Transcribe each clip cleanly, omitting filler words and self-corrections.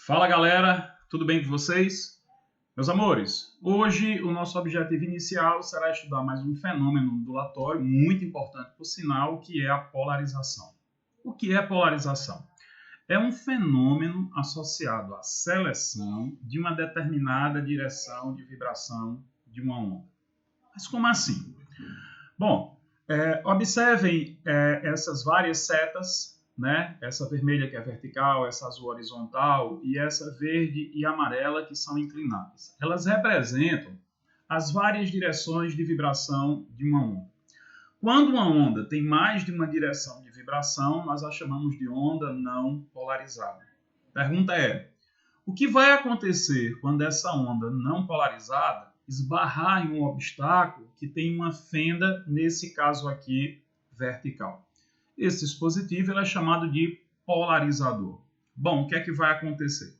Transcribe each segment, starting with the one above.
Fala galera, tudo bem com vocês? Meus amores, hoje o nosso objetivo inicial será estudar mais um fenômeno ondulatório muito importante por sinal, que é a polarização. O que é polarização? É um fenômeno associado à seleção de uma determinada direção de vibração de uma onda. Mas como assim? Bom, observem essas várias setas, né? Essa vermelha que é vertical, essa azul horizontal e essa verde e amarela que são inclinadas. Elas representam as várias direções de vibração de uma onda. Quando uma onda tem mais de uma direção de vibração, nós a chamamos de onda não polarizada. A pergunta é: o que vai acontecer quando essa onda não polarizada esbarrar em um obstáculo que tem uma fenda, nesse caso aqui, vertical? Esse dispositivo é chamado de polarizador. Bom, o que é que vai acontecer?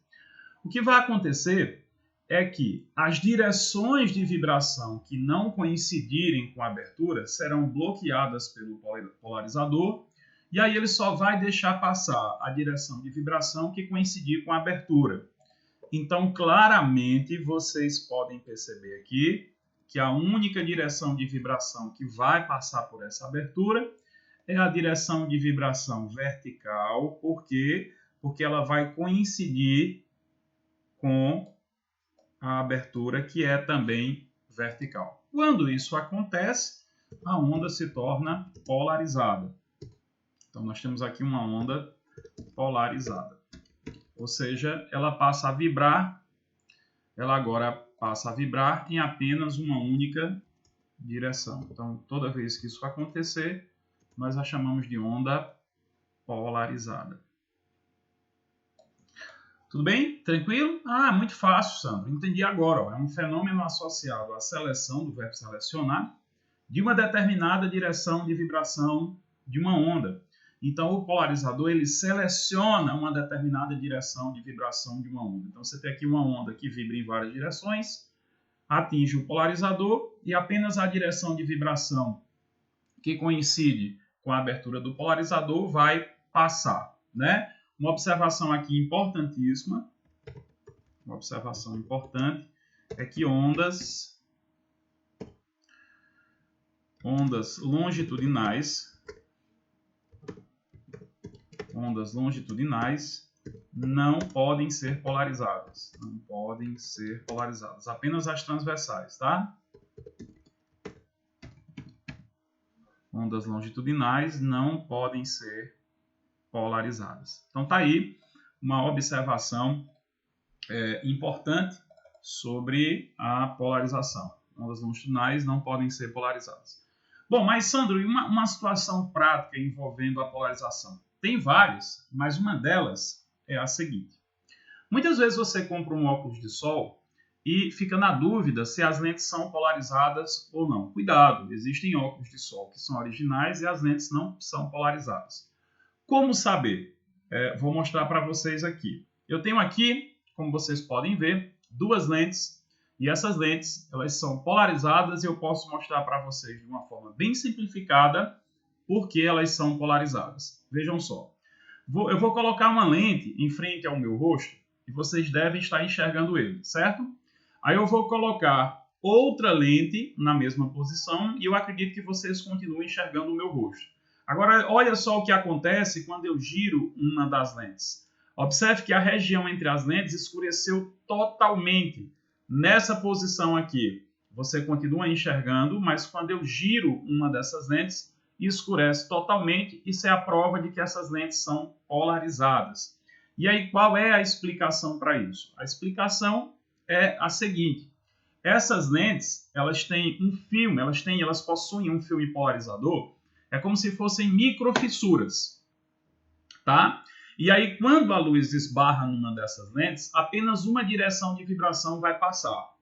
O que vai acontecer é que as direções de vibração que não coincidirem com a abertura serão bloqueadas pelo polarizador, e aí ele só vai deixar passar a direção de vibração que coincidir com a abertura. Então, claramente, vocês podem perceber aqui que a única direção de vibração que vai passar por essa abertura é a direção de vibração vertical. Por quê? Porque ela vai coincidir com a abertura, que é também vertical. Quando isso acontece, a onda se torna polarizada. Então, nós temos aqui uma onda polarizada. Ou seja, ela passa a vibrar, ela agora passa a vibrar em apenas uma única direção. Então, toda vez que isso acontecer, nós a chamamos de onda polarizada. Tudo bem? Tranquilo? Muito fácil, Sandro. Entendi agora. É um fenômeno associado à seleção, do verbo selecionar, de uma determinada direção de vibração de uma onda. Então, o polarizador ele seleciona uma determinada direção de vibração de uma onda. Então, você tem aqui uma onda que vibra em várias direções, atinge o polarizador e apenas a direção de vibração que coincide com a abertura do polarizador vai passar, né? Uma observação aqui importantíssima, uma observação importante, é que ondas longitudinais não podem ser polarizadas. Não podem ser polarizadas. Apenas as transversais, tá? Ondas longitudinais não podem ser polarizadas. Então tá aí uma observação importante sobre a polarização. Ondas longitudinais não podem ser polarizadas. Bom, mas Sandro, e uma situação prática envolvendo a polarização? Tem várias, mas uma delas é a seguinte. Muitas vezes você compra um óculos de sol e fica na dúvida se as lentes são polarizadas ou não. Cuidado, existem óculos de sol que são originais e as lentes não são polarizadas. Como saber? Vou mostrar para vocês aqui. Eu tenho aqui, como vocês podem ver, duas lentes. E essas lentes, elas são polarizadas e eu posso mostrar para vocês de uma forma bem simplificada por que elas são polarizadas. Vejam só. Eu vou colocar uma lente em frente ao meu rosto e vocês devem estar enxergando ele, certo? Aí eu vou colocar outra lente na mesma posição e eu acredito que vocês continuem enxergando o meu rosto. Agora, olha só o que acontece quando eu giro uma das lentes. Observe que a região entre as lentes escureceu totalmente. Nessa posição aqui, você continua enxergando, mas quando eu giro uma dessas lentes, escurece totalmente. Isso é a prova de que essas lentes são polarizadas. E aí, qual é a explicação para isso? A explicação é a seguinte. Essas lentes, elas têm um filme, elas possuem um filme polarizador. É como se fossem microfissuras, tá? E aí, quando a luz esbarra numa dessas lentes, apenas uma direção de vibração vai passar.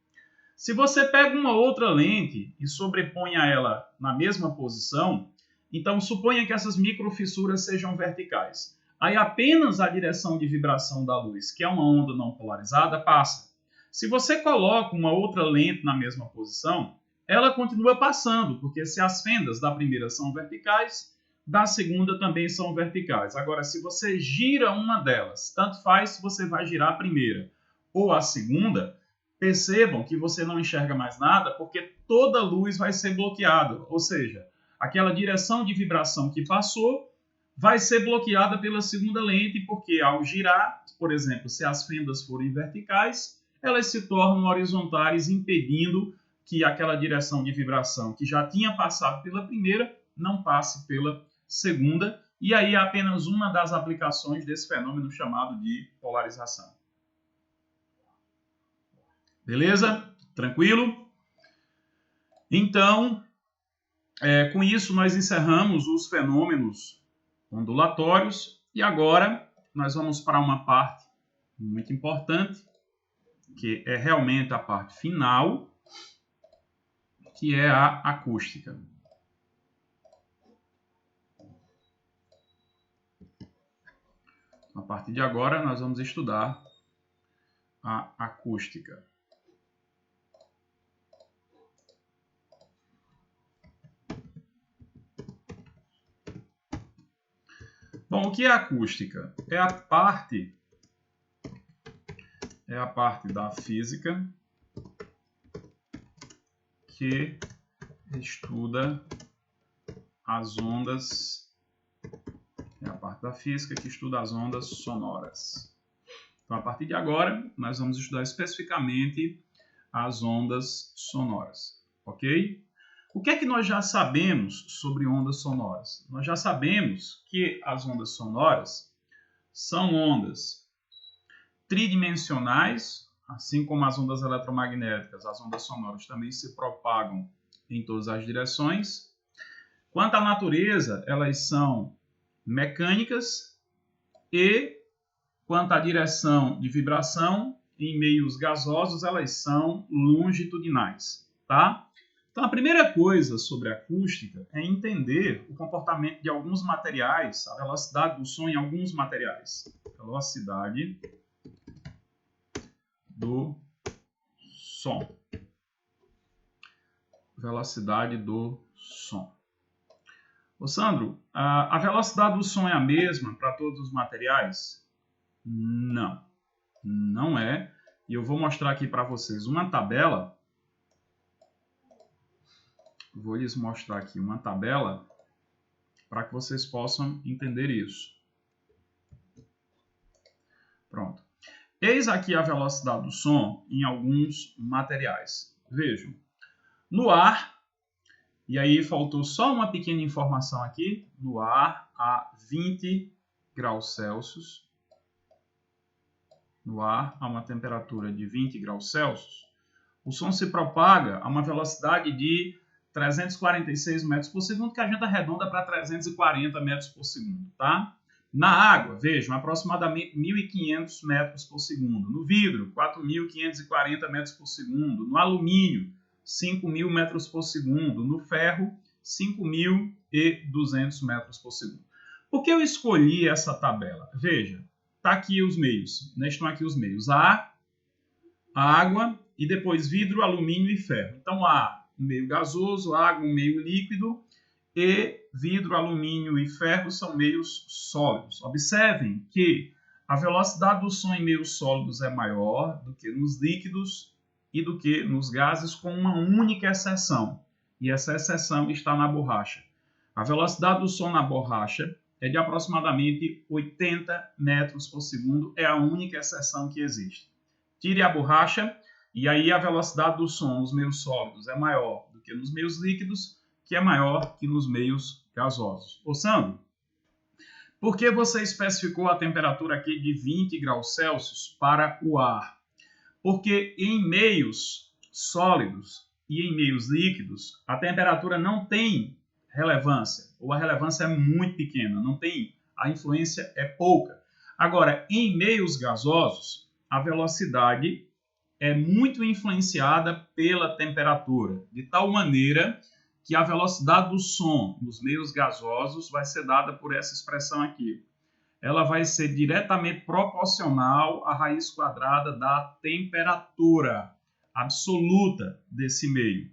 Se você pega uma outra lente e sobrepõe a ela na mesma posição, então suponha que essas microfissuras sejam verticais. Aí apenas a direção de vibração da luz, que é uma onda não polarizada, passa. Se você coloca uma outra lente na mesma posição, ela continua passando, porque se as fendas da primeira são verticais, da segunda também são verticais. Agora, se você gira uma delas, tanto faz se você vai girar a primeira ou a segunda, percebam que você não enxerga mais nada porque toda luz vai ser bloqueada. Ou seja, aquela direção de vibração que passou vai ser bloqueada pela segunda lente, porque ao girar, por exemplo, se as fendas forem verticais, elas se tornam horizontais, impedindo que aquela direção de vibração que já tinha passado pela primeira não passe pela segunda. E aí é apenas uma das aplicações desse fenômeno chamado de polarização. Beleza? Tranquilo? Então, com isso nós encerramos os fenômenos ondulatórios e agora nós vamos para uma parte muito importante, que é realmente a parte final, que é a acústica. A partir de agora nós vamos estudar a acústica. Bom, o que é acústica? É a parte da física que estuda as ondas. É a parte da física que estuda as ondas sonoras. Então, a partir de agora, nós vamos estudar especificamente as ondas sonoras, ok? O que é que nós já sabemos sobre ondas sonoras? Nós já sabemos que as ondas sonoras são ondas tridimensionais, assim como as ondas eletromagnéticas, as ondas sonoras também se propagam em todas as direções. Quanto à natureza, elas são mecânicas e, quanto à direção de vibração, em meios gasosos, elas são longitudinais, tá? Então, a primeira coisa sobre a acústica é entender o comportamento de alguns materiais, a velocidade do som em alguns materiais. Velocidade do som. Velocidade do som. Ô Sandro, a velocidade do som é a mesma para todos os materiais? Não, não é. E eu vou mostrar aqui para vocês uma tabela. Vou lhes mostrar aqui uma tabela para que vocês possam entender isso. Pronto. Eis aqui a velocidade do som em alguns materiais. Vejam, no ar, e aí faltou só uma pequena informação aqui, no ar a 20 graus Celsius, no ar a uma temperatura de 20 graus Celsius, o som se propaga a uma velocidade de 346 metros por segundo, que a gente arredonda para 340 metros por segundo, tá? Na água, vejam, aproximadamente 1.500 metros por segundo. No vidro, 4.540 metros por segundo. No alumínio, 5.000 metros por segundo. No ferro, 5.200 metros por segundo. Por que eu escolhi essa tabela? Veja, tá aqui os meios, né? Estão aqui os meios. Ar, água e depois vidro, alumínio e ferro. Então, ar, um meio gasoso, água, um meio líquido e vidro, alumínio e ferro são meios sólidos. Observem que a velocidade do som em meios sólidos é maior do que nos líquidos e do que nos gases, com uma única exceção. E essa exceção está na borracha. A velocidade do som na borracha é de aproximadamente 80 metros por segundo. É a única exceção que existe. Tire a borracha e aí a velocidade do som nos meios sólidos é maior do que nos meios líquidos, que é maior que nos meios gasosos. Ô Sandro, por que você especificou a temperatura aqui de 20 graus Celsius para o ar? Porque em meios sólidos e em meios líquidos, a temperatura não tem relevância, ou a relevância é muito pequena, não tem, a influência é pouca. Agora, em meios gasosos, a velocidade é muito influenciada pela temperatura, de tal maneira que a velocidade do som nos meios gasosos vai ser dada por essa expressão aqui. Ela vai ser diretamente proporcional à raiz quadrada da temperatura absoluta desse meio.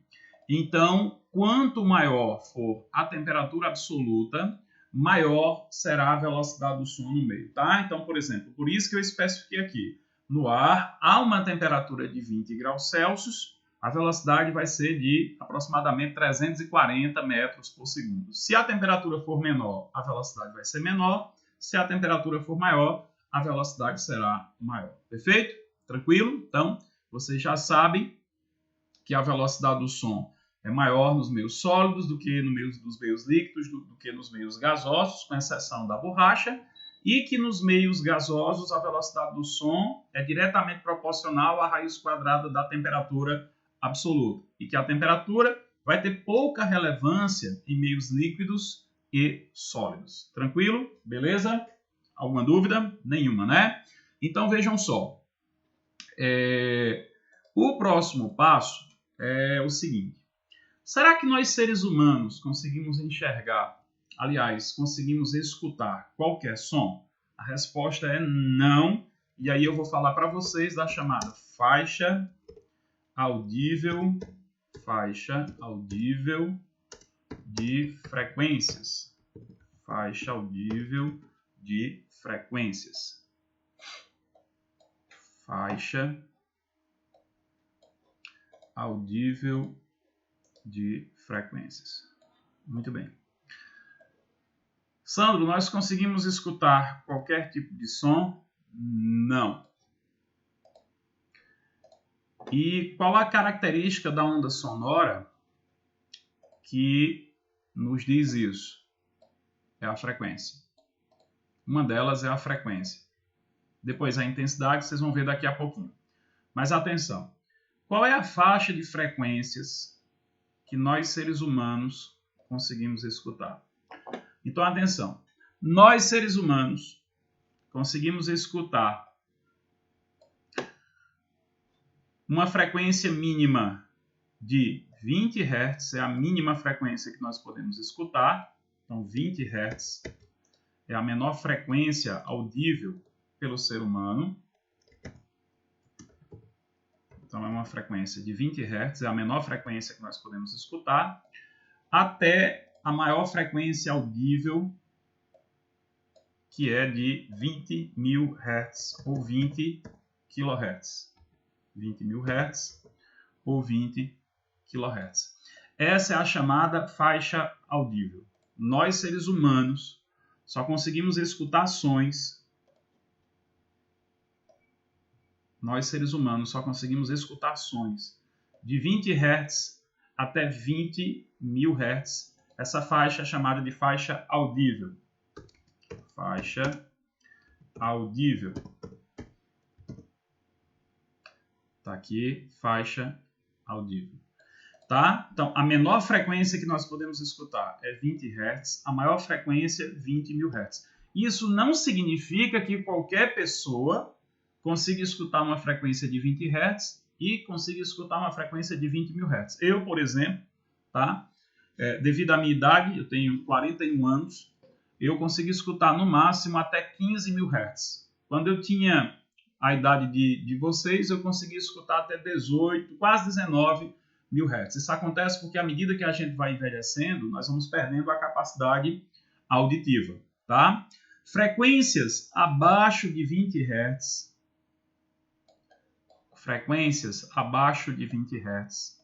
Então, quanto maior for a temperatura absoluta, maior será a velocidade do som no meio, tá? Então, por exemplo, por isso que eu especifiquei aqui, no ar, a uma temperatura de 20 graus Celsius, a velocidade vai ser de aproximadamente 340 metros por segundo. Se a temperatura for menor, a velocidade vai ser menor. Se a temperatura for maior, a velocidade será maior. Perfeito? Tranquilo? Então, vocês já sabem que a velocidade do som é maior nos meios sólidos do que nos meios líquidos, do que nos meios gasosos, com exceção da borracha, e que nos meios gasosos a velocidade do som é diretamente proporcional à raiz quadrada da temperatura absoluta, e que a temperatura vai ter pouca relevância em meios líquidos e sólidos. Tranquilo? Beleza? Alguma dúvida? Nenhuma, né? Então vejam só. O próximo passo é o seguinte. Será que nós seres humanos conseguimos enxergar, aliás, conseguimos escutar qualquer som? A resposta é não. E aí eu vou falar para vocês da chamada faixa audível de frequências. Faixa audível de frequências. Faixa audível de frequências. Muito bem. Sandro, nós conseguimos escutar qualquer tipo de som? Não. E qual a característica da onda sonora que nos diz isso? É a frequência. Uma delas é a frequência. Depois a intensidade, vocês vão ver daqui a pouquinho. Mas atenção. Qual é a faixa de frequências que nós, seres humanos, conseguimos escutar? Então, atenção. Nós, seres humanos, conseguimos escutar uma frequência mínima de 20 Hz, é a mínima frequência que nós podemos escutar. Então, 20 Hz é a menor frequência audível pelo ser humano. Então, é uma frequência de 20 Hz, é a menor frequência que nós podemos escutar, até a maior frequência audível, que é de 20.000 Hz ou 20 kHz. 20.000 Hz ou 20 kHz. Essa é a chamada faixa audível. Nós, seres humanos, só conseguimos escutar sons. Nós, seres humanos, só conseguimos escutar sons de 20 Hz até 20.000 Hz. Essa faixa é chamada de faixa audível. Faixa audível. Tá aqui, faixa audível. Tá? Então, a menor frequência que nós podemos escutar é 20 Hz, a maior frequência, 20.000 Hz. Isso não significa que qualquer pessoa consiga escutar uma frequência de 20 Hz e consiga escutar uma frequência de 20.000 Hz. Eu, por exemplo, tá? Devido à minha idade, eu tenho 41 anos, eu consigo escutar no máximo até 15.000 Hz. Quando eu tinha a idade de vocês, eu consegui escutar até 18, quase 19.000 Hz. Isso acontece porque à medida que a gente vai envelhecendo, nós vamos perdendo a capacidade auditiva, tá? Frequências abaixo de 20 Hz. Frequências abaixo de 20 Hz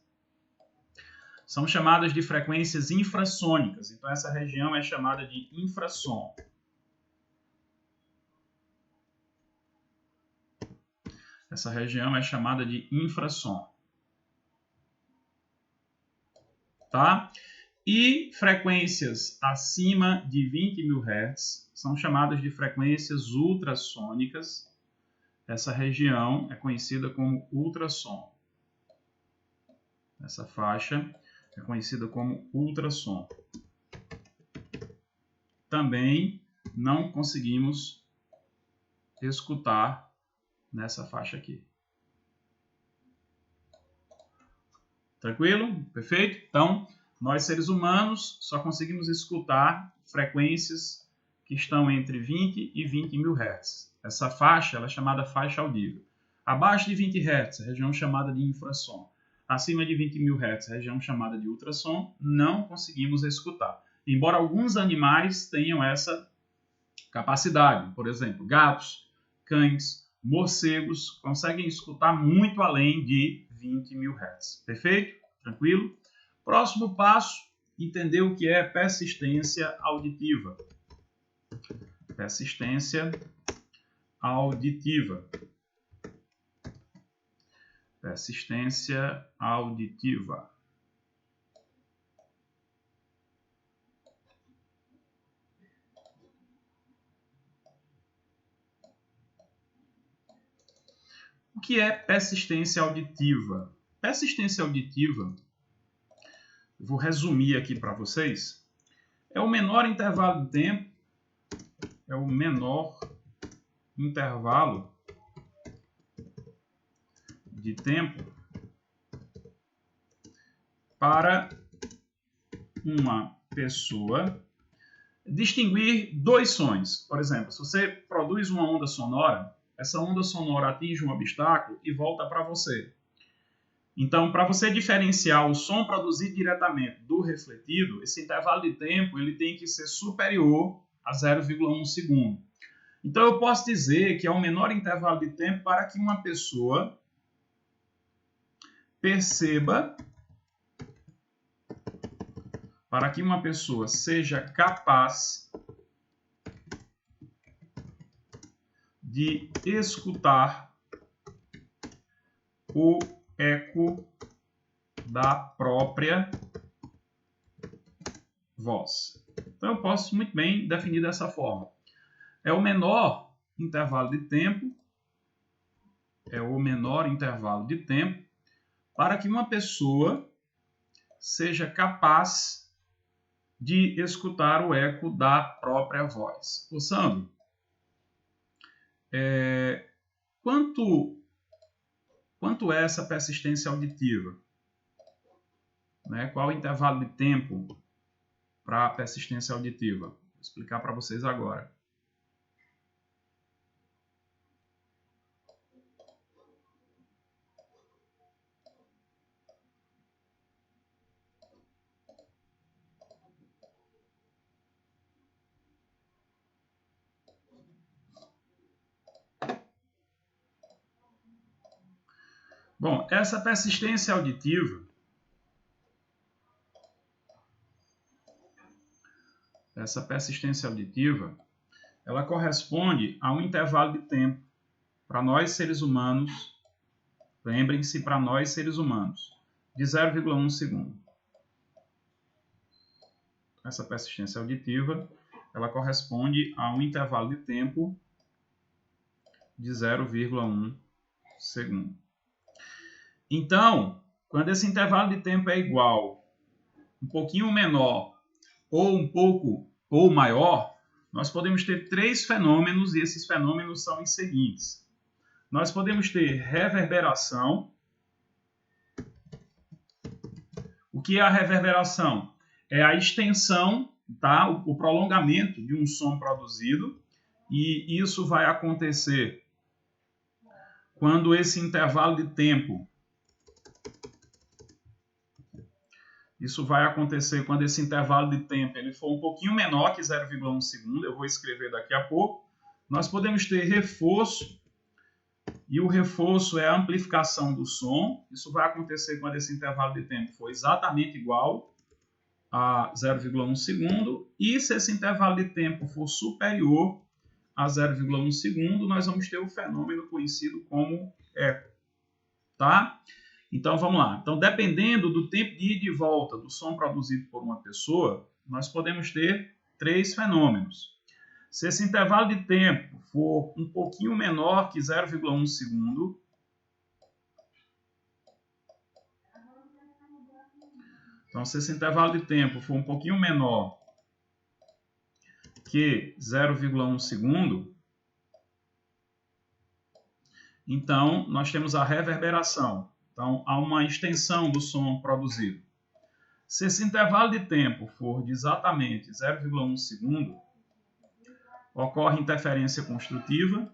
são chamadas de frequências infrassônicas. Então, essa região é chamada de infrassom. Essa região é chamada de infrassom. Tá? E frequências acima de 20.000 Hz são chamadas de frequências ultrassônicas. Essa região é conhecida como ultrassom. Essa faixa é conhecida como ultrassom. Também não conseguimos escutar nessa faixa aqui. Tranquilo? Perfeito? Então, nós seres humanos só conseguimos escutar frequências que estão entre 20 e 20.000 Hz. Essa faixa ela é chamada faixa audível. Abaixo de 20 Hz, região chamada de infrassom. Acima de 20.000 Hz, região chamada de ultrassom, não conseguimos escutar. embora alguns animais tenham essa capacidade. Por exemplo, gatos, cães, morcegos conseguem escutar muito além de 20.000 Hz. Perfeito? Tranquilo? Próximo passo, entender o que é persistência auditiva. Persistência auditiva. Persistência auditiva. O que é persistência auditiva? Persistência auditiva, vou resumir aqui para vocês, é o menor intervalo de tempo, para uma pessoa distinguir dois sons. Por exemplo, se você produz uma onda sonora, essa onda sonora atinge um obstáculo e volta para você. Então, para você diferenciar o som produzido diretamente do refletido, esse intervalo de tempo ele tem que ser superior a 0,1 segundo. Então, eu posso dizer que é o menor intervalo de tempo para que uma pessoa perceba, para que uma pessoa seja capaz de escutar o eco da própria voz. Então, eu posso muito bem definir dessa forma. É o menor intervalo de tempo, para que uma pessoa seja capaz de escutar o eco da própria voz. Ô, Sandro, quanto é essa persistência auditiva? Né? Qual o intervalo de tempo para a persistência auditiva? Vou explicar para vocês agora. Bom, essa persistência auditiva, ela corresponde a um intervalo de tempo para nós seres humanos, lembrem-se, para nós seres humanos, de 0,1 segundo. Essa persistência auditiva, ela corresponde a um intervalo de tempo de 0,1 segundo. Então, quando esse intervalo de tempo é igual, um pouquinho menor ou um pouco ou maior, nós podemos ter três fenômenos e esses fenômenos são os seguintes. Nós podemos ter reverberação. O que é a reverberação? É a extensão, tá? O prolongamento de um som produzido, e isso vai acontecer quando esse intervalo de tempo ele for um pouquinho menor que 0,1 segundo, eu vou escrever daqui a pouco. Nós podemos ter reforço, e o reforço é a amplificação do som. Isso vai acontecer quando esse intervalo de tempo for exatamente igual a 0,1 segundo. E se esse intervalo de tempo for superior a 0,1 segundo, nós vamos ter o fenômeno conhecido como eco. Tá? Então, vamos lá. Então, dependendo do tempo de ida e volta do som produzido por uma pessoa, nós podemos ter três fenômenos. Se esse intervalo de tempo for um pouquinho menor que 0,1 segundo, então, se esse intervalo de tempo for um pouquinho menor que 0,1 segundo, então, nós temos a reverberação. Então, há uma extensão do som produzido. Se esse intervalo de tempo for de exatamente 0,1 segundo, ocorre interferência construtiva.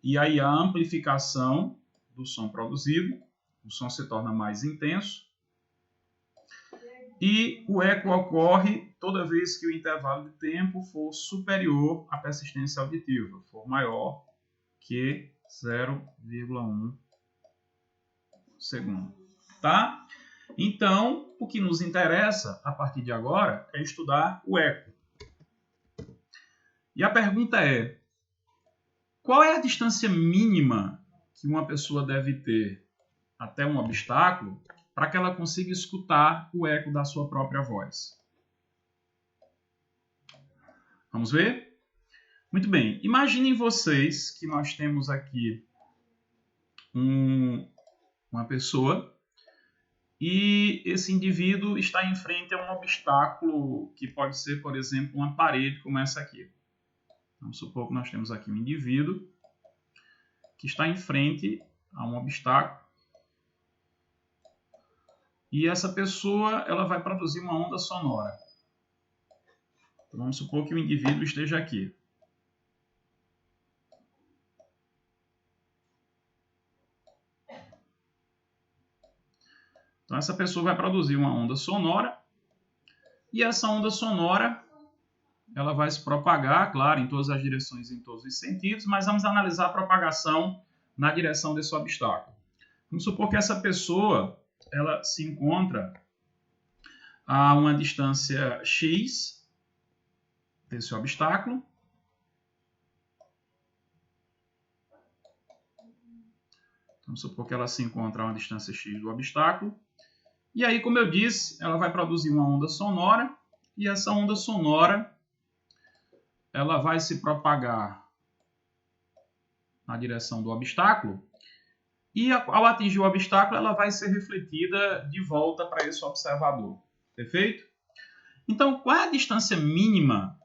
E aí a amplificação do som produzido. o som se torna mais intenso. E o eco ocorre toda vez que o intervalo de tempo for superior à persistência auditiva, for maior que 0,1 segundo. Tá? Então, o que nos interessa a partir de agora é estudar o eco. E a pergunta é: qual é a distância mínima que uma pessoa deve ter até um obstáculo para que ela consiga escutar o eco da sua própria voz? Vamos ver? Muito bem. Imaginem vocês que nós temos aqui uma pessoa e esse indivíduo está em frente a um obstáculo que pode ser, por exemplo, uma parede como essa aqui. Vamos supor que nós temos aqui um indivíduo que está em frente a um obstáculo e essa pessoa ela vai produzir uma onda sonora. Então, vamos supor que o indivíduo esteja aqui. Então, essa pessoa vai produzir uma onda sonora e essa onda sonora ela vai se propagar, claro, em todas as direções e em todos os sentidos, mas vamos analisar a propagação na direção desse obstáculo. Vamos supor que essa pessoa ela se encontra a uma distância x desse obstáculo. Vamos supor que ela se encontra a uma distância x do obstáculo. E aí, como eu disse, ela vai produzir uma onda sonora e essa onda sonora ela vai se propagar na direção do obstáculo e ao atingir o obstáculo ela vai ser refletida de volta para esse observador. Perfeito? Então, qual é a distância mínima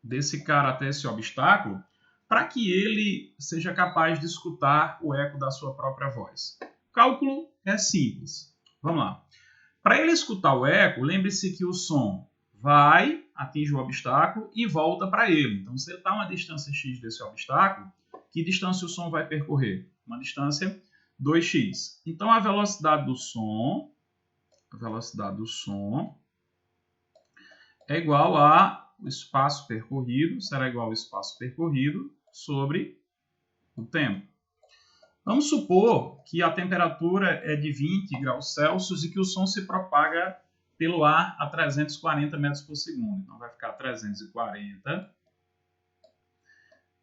desse cara até esse obstáculo para que ele seja capaz de escutar o eco da sua própria voz? O cálculo é simples. Vamos lá. Para ele escutar o eco, lembre-se que o som vai, atinge o obstáculo e volta para ele. Então, se ele está a uma distância x desse obstáculo, que distância o som vai percorrer? Uma distância 2x. Então, a velocidade do som é igual ao espaço percorrido, será igual ao espaço percorrido sobre o tempo. Vamos supor que a temperatura é de 20 graus Celsius e que o som se propaga pelo ar a 340 metros por segundo. Então, vai ficar 340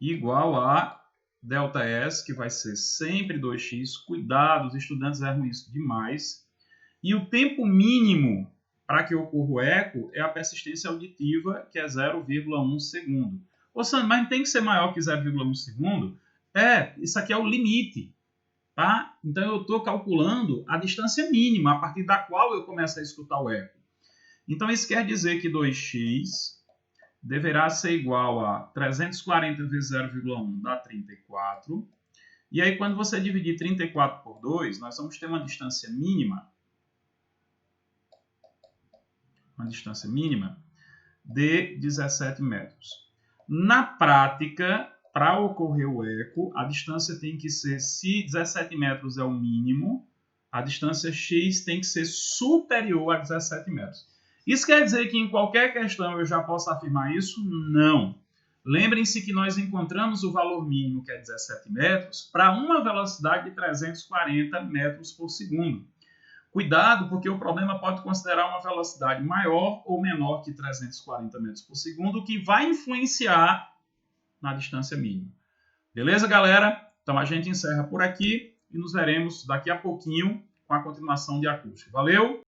igual a ΔS, que vai ser sempre 2x. Cuidado, os estudantes erram isso demais. E o tempo mínimo para que ocorra o eco é a persistência auditiva, que é 0,1 segundo. Ô, Sandro, mas não tem que ser maior que 0,1 segundo? Isso aqui é o limite, tá? Então eu estou calculando a distância mínima a partir da qual eu começo a escutar o eco. Então isso quer dizer que 2x deverá ser igual a 340 vezes 0,1 dá 34. E aí quando você dividir 34 por 2, nós vamos ter uma distância mínima de 17 metros. Na prática, para ocorrer o eco, a distância tem que ser, se 17 metros é o mínimo, a distância x tem que ser superior a 17 metros. Isso quer dizer que em qualquer questão eu já posso afirmar isso? Não. Lembrem-se que nós encontramos o valor mínimo, que é 17 metros, para uma velocidade de 340 metros por segundo. Cuidado, porque o problema pode considerar uma velocidade maior ou menor que 340 metros por segundo, o que vai influenciar na distância mínima. Beleza, galera? Então a gente encerra por aqui e nos veremos daqui a pouquinho com a continuação de acústica. Valeu!